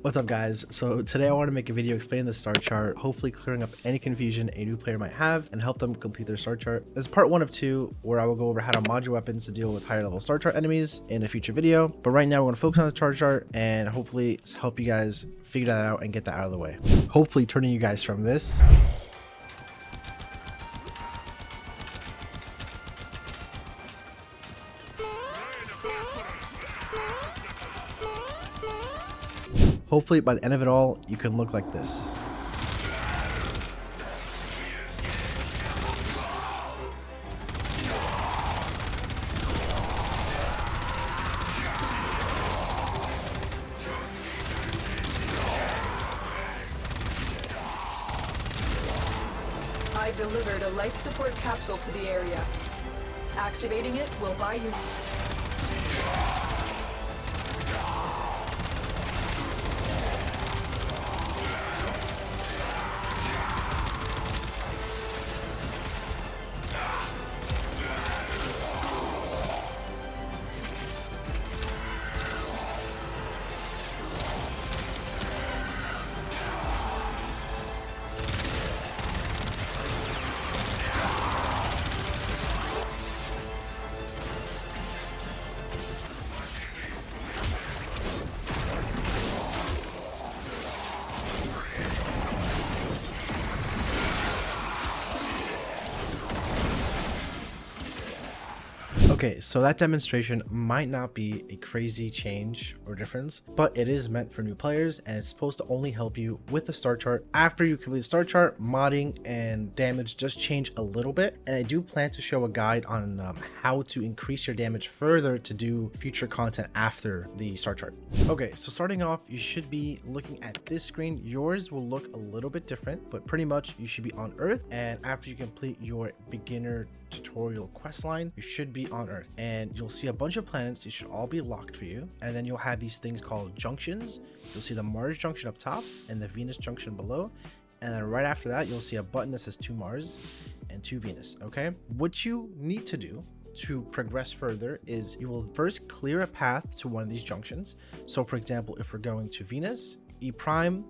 What's up guys? So today I want to make a video explaining the star chart, hopefully clearing up any confusion a new player might have and help them complete their star chart. This is part 1 of 2 where I will go over how to mod your weapons to deal with higher level star chart enemies in a future video. But right now we're going to focus on the star chart and hopefully help you guys figure that out and get that out of the way. Hopefully turning you guys from this hopefully by the end of it all, you can look like this. I delivered a life support capsule to the area. Activating it will buy you... Okay, so that demonstration might not be a crazy change or difference, but it is meant for new players and it's supposed to only help you with the star chart. After you complete the star chart, modding and damage just change a little bit, and I do plan to show a guide on how to increase your damage further to do future content after the star chart. Okay, so starting off, you should be looking at this screen. Yours will look a little bit different, but pretty much you should be on Earth, and after you complete your beginner tutorial quest line, you should be on Earth and you'll see a bunch of planets. These should all be locked for you, and then you'll have these things called junctions. You'll see the Mars junction up top and the Venus junction below, and then right after that you'll see a button that says 2 Mars and 2 Venus. Okay, what you need to do to progress further is you will first clear a path to one of these junctions. So for example, if we're going to Venus, E Prime,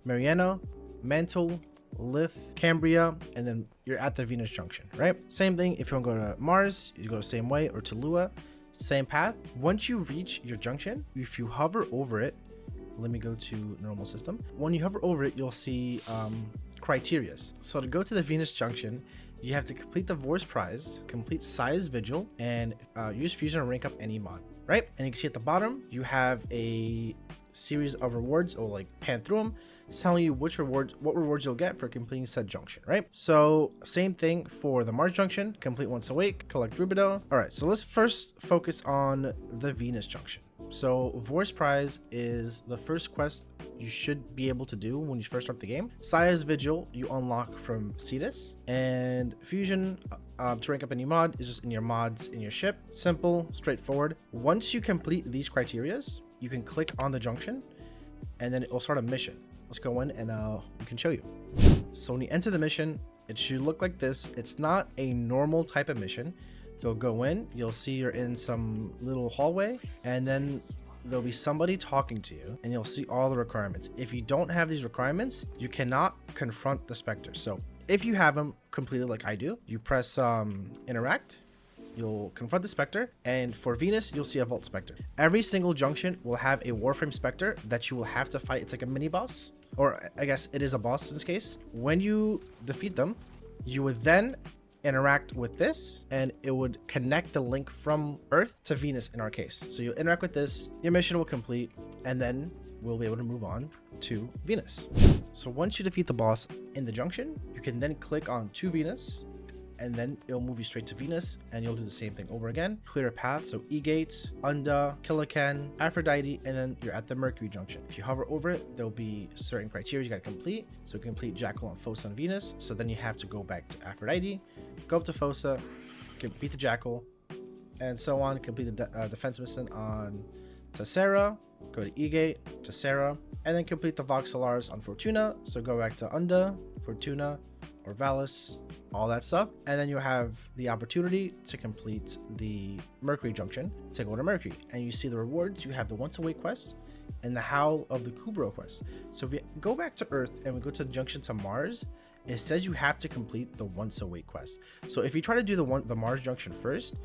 Mariana, Mantle, Lith, Cambria, and then you're at the Venus junction, right? Same thing if you want to go to Mars, you go the same way, or to Lua, same path. Once you reach your junction, if you hover over it, let me go to normal system. When you hover over it, you'll see criterias. So to go to the Venus junction, you have to complete the Voice Prize, complete Size Vigil, and use Fusion and rank up any mod, right? And you can see at the bottom, you have a series of rewards, or like pan through them, telling you what rewards you'll get for completing said junction, right? So same thing for the Mars junction, complete once awake, collect Rubido. All right, so let's first focus on the Venus junction. So Voice Prize is the first quest you should be able to do when you first start the game. Size Vigil you unlock from Cetus, and Fusion to rank up any mod is just in your mods in your ship. Simple, straightforward. Once you complete these criterias, you can click on the junction and then it will start a mission. Let's go in and we can show you. So when you enter the mission, it should look like this. It's not a normal type of mission. You'll go in, you'll see you're in some little hallway, and then there'll be somebody talking to you and you'll see all the requirements. If you don't have these requirements, you cannot confront the Spectre. So if you have them completed like I do, you press interact, you'll confront the Spectre, and for Venus, you'll see a Vault Spectre. Every single junction will have a Warframe Spectre that you will have to fight. It's like a mini boss, or I guess it is a boss in this case. When you defeat them, you would then interact with this and it would connect the link from Earth to Venus in our case. So you'll interact with this, your mission will complete, and then we'll be able to move on to Venus. So once you defeat the boss in the junction, you can then click on to Venus, and then it'll move you straight to Venus, and you'll do the same thing over again. Clear a path, so E-Gate, Unda, Killican, Aphrodite, and then you're at the Mercury junction. If you hover over it, there'll be certain criteria you gotta complete. So complete Jackal on Fossa and Venus, so then you have to go back to Aphrodite, go up to Fossa, beat the Jackal, and so on. Complete the defense mission on Tessera, go to E-Gate, Tessera, and then complete the Voxelars on Fortuna, so go back to Unda, Fortuna, or Valis, all that stuff, and then you have the opportunity to complete the Mercury junction to go to Mercury, and you see the rewards. You have the once awake quest, and the Howl of the Kubro quest. So if we go back to Earth and we go to Junction to Mars, it says you have to complete the Once Awake quest. So if you try to do the Mars Junction first,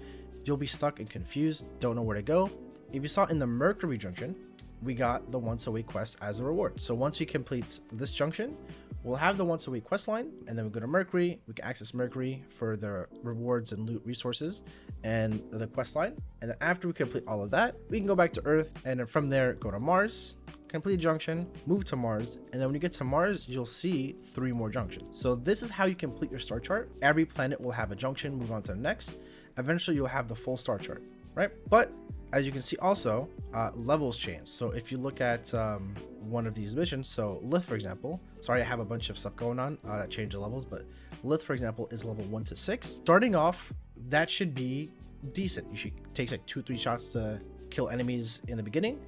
you'll be stuck and confused, don't know where to go. If you saw in the Mercury Junction, we got the Once Awake quest as a reward. So once we complete this junction, we'll have the Once Awake quest line, and then we go to Mercury. We can access Mercury for the rewards and loot resources and the quest line. And then after we complete all of that, we can go back to Earth, and then from there go to Mars, complete junction, move to Mars, and then when you get to Mars, you'll see 3 more junctions. So this is how you complete your star chart. Every planet will have a junction, move on to the next. Eventually you'll have the full star chart, right? But as you can see also, levels change. So if you look at one of these missions, so Lith, for example, sorry, I have a bunch of stuff going on that change the levels, but Lith, for example, is level 1 to 6. Starting off, that should be decent. You should take like 2-3 shots to kill enemies in the beginning.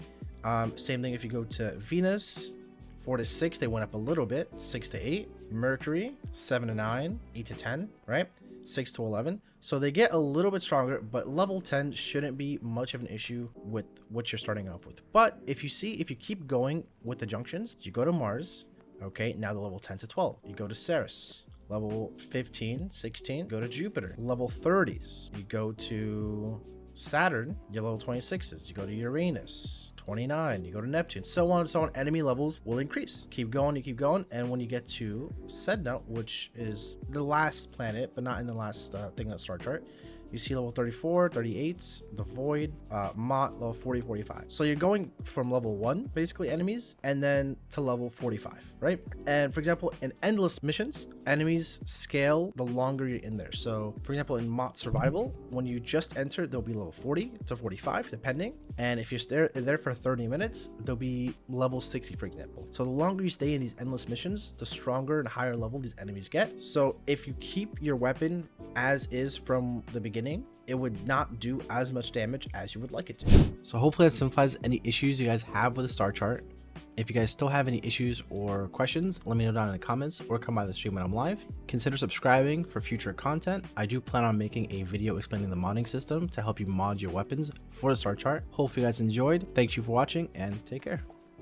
Same thing if you go to Venus, 4 to 6, they went up a little bit, 6 to 8. Mercury, 7 to 9, 8 to 10, right? 6 to 11. So they get a little bit stronger, but level 10 shouldn't be much of an issue with what you're starting off with. But if you keep going with the junctions, you go to Mars, okay, now the level 10 to 12. You go to Ceres, level 15, 16, go to Jupiter, level 30s. You go to Saturn, your level 26s. You go to Uranus, 29, you go to Neptune, so on and so on. Enemy levels will increase. Keep going, you keep going, and when you get to Sedna, which is the last planet, but not in the last thing on the star chart, you see level 34, 38, the Void, Mott, level 40, 45. So you're going from level 1, basically enemies, and then to level 45, right? And for example, in endless missions, enemies scale the longer you're in there. So for example, in Mott Survival, when you just enter, they'll be level 40 to 45, depending. And if you're there for 30 minutes, they'll be level 60, for example. So the longer you stay in these endless missions, the stronger and higher level these enemies get. So if you keep your weapon as is from the beginning, it would not do as much damage as you would like it to. So hopefully that simplifies any issues you guys have with the star chart. If you guys still have any issues or questions, let me know down in the comments or come by the stream when I'm live. Consider subscribing for future content. I do plan on making a video explaining the modding system to help you mod your weapons for the star chart. Hopefully you guys enjoyed. Thank you for watching and take care.